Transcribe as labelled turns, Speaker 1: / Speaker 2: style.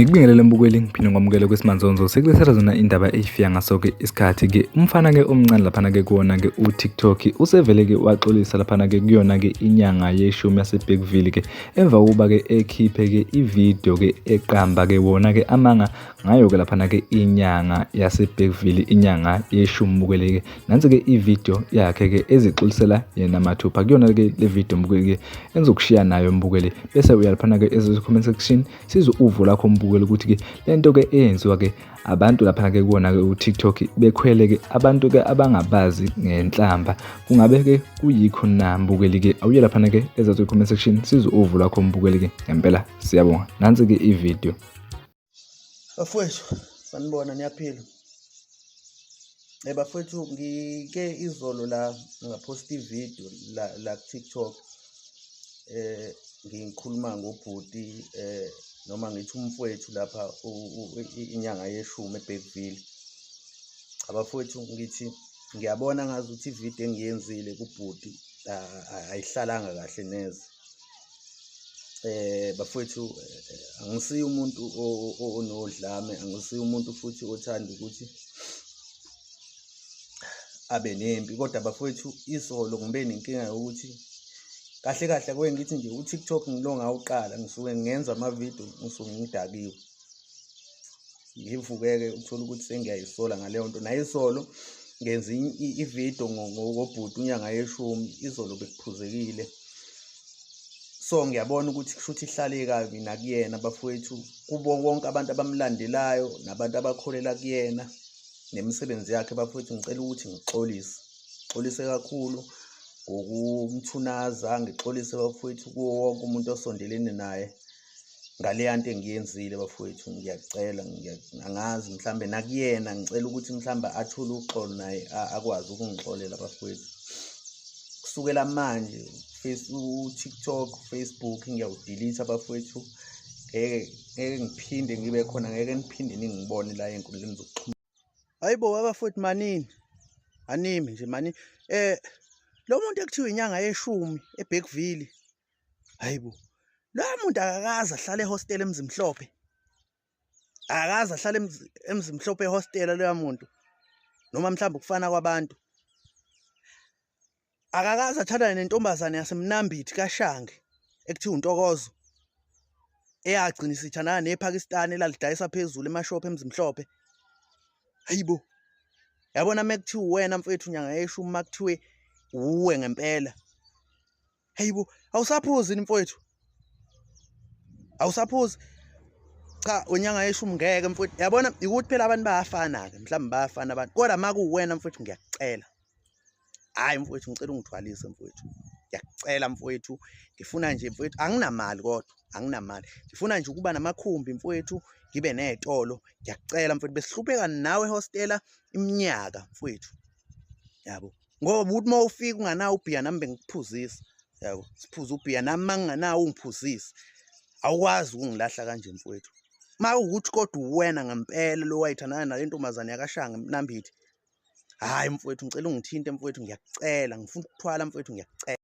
Speaker 1: Ngikubingelele mbukeli ngiphinde ngomukele kwesimanzonzo sekulethela zona indaba eyifika ngaso-ke isikhathi-ke umfana-ke omncane laphana-ke kuwona-ke uTikTok usevele-ke waxolisa laphana-ke kuyona-ke inyanga yeshumi yaseBergville-ke emva kokuba-ke ekhiphe-ke ividiyo-ke eqamba-ke wona-ke amanga ngayo-ke laphana-ke inyanga yaseBergville inyanga yeshumi mbukele-ke nansi-ke ividiyo yakhe-ke ezixolisela yena mathupha kuyona-ke le vidiyo mbukeli-ke enizokushiya nayo mbukeli bese uyalaphana-ke comment section sizwe uvo lakho mbukeli ukuthi-ke lento-ke eyenziwa-ke abantu lapha-ke kuwona-ke uTikTok bekhwele-ke abantu-ke abangabazi ngenhlamba kungabe-ke kuyikho na mbukeli-ke awuye laphana-ke ezathi comment section sizwe uvo lakho mbukeli-ke ngempela siyabonga nansi-ke ividiyo.
Speaker 2: Bafowethu sanibona niyaphila. Bafowethu ngike izolo la ngapost ividiyo la TikTok ngikhuluma ngobhuti noma ngithi umfowethu lapha inyanga yeshumi eBergville. Abafowethu ngithi ngiyabona ngazi ukuthi ividiyo engiyenzile kubhuti ayihlalanga kahle neze. Bafowethu angisiyo umuntu onodlame, angisiyo umuntu futhi othanda ukuthi abe nempi, kodwa bafowethu izolo ngibe nenkinga yokuthi kahle kahle kwe ngithi nje uTikTok ngilonga uqala ngisuke ngenza amavidiyo ngisuke ngidakiwe. Ngivuke-ke uthola ukuthi sengiyayisola ngaleyo nto. Nayizolo ngenza ividiyo ngobhuti unyanga yeshumi, izolo bekuphuzekile. So ngiyabona ukuthi kushuthi ihlale kabi nakuyena bafowethu, kubo wonke abantu abamlandelayo nabantu abakholela kuyena nemisebenzi yakhe bafowethu. Ngicela ukuthi ngixolise kakhulu ngokumthunaza, ngixolise bafowethu kuwo wonke umuntu osondelene naye ngale nto engiyenzile bafowethu. Ngiyacela angazi mhlambe nakuyena ngicela ukuthi mhlambe athule uxolo naye akwazi ukungixolela bafowethu. Kusukela manje uTikTok, Facebook ngiyawudelete bafowethu. Ngeke ngiphinde ngibe khona, ngeke niphinde ningibone la enkundleni zokuxhumana. Hayibo abafowethu manini anime nje mani. Lo muntu ekuthiwa inyanga yeshumi eBergville, hayibo lo muntu akakaze ahlale ehostel eMzimhlophe, akakaze ahlale eMzimhlophe ehostel loya muntu, noma mhlawumbe ukufana kwabantu. Akakaze athandane nentombazane yaseMnambithi kaShange ekuthiwa uNtokozo eyagcina isithandana nePakistan elalidayisa phezulu emashophu eMzimhlophe. Hayibo yabona mekuthiwa wena mfowethu unyanga yeshumi makuthiwe uwe ngempela. Hayibo awusaphuzi mfowethu, awusaphuzi. Cha unyanga yeshumi ngeke mfowethu. Yabona ukuthi phela abantu bayafana-ke mhlawumbe bayafana abantu, kodwa makuwena mfowethu ngiyakucela. Hayi mfowethu ngicela ungithwalise mfowethu, ngiyakucela mfowethu. Ngifuna nje mfowethu, anginamali kodwa anginamali, ngifuna nje ukuba namakhumbi mfowethu, ngibe nezitolo. Ngiyakucela mfowethu, besihlupheka nawe ehostela iminyaka mfowethu, yabo. Ngoba uthi mawufika unganawo ubhiya nami bengikuphuzisa, yabo. Siphuza ubhiya nami manginganawo ungiphuzisa. Awukwazi ukungilahla kanje mfowethu. Mawukuthi kodwa uwena ngempela lo wayithandana nale ntombazane yakaShange eMnambithi, hayi mfowethu ngicela ungithinte mfowethu, ngiyakucela. Ngifuna ukuthwala mfowethu, ngiyakucela.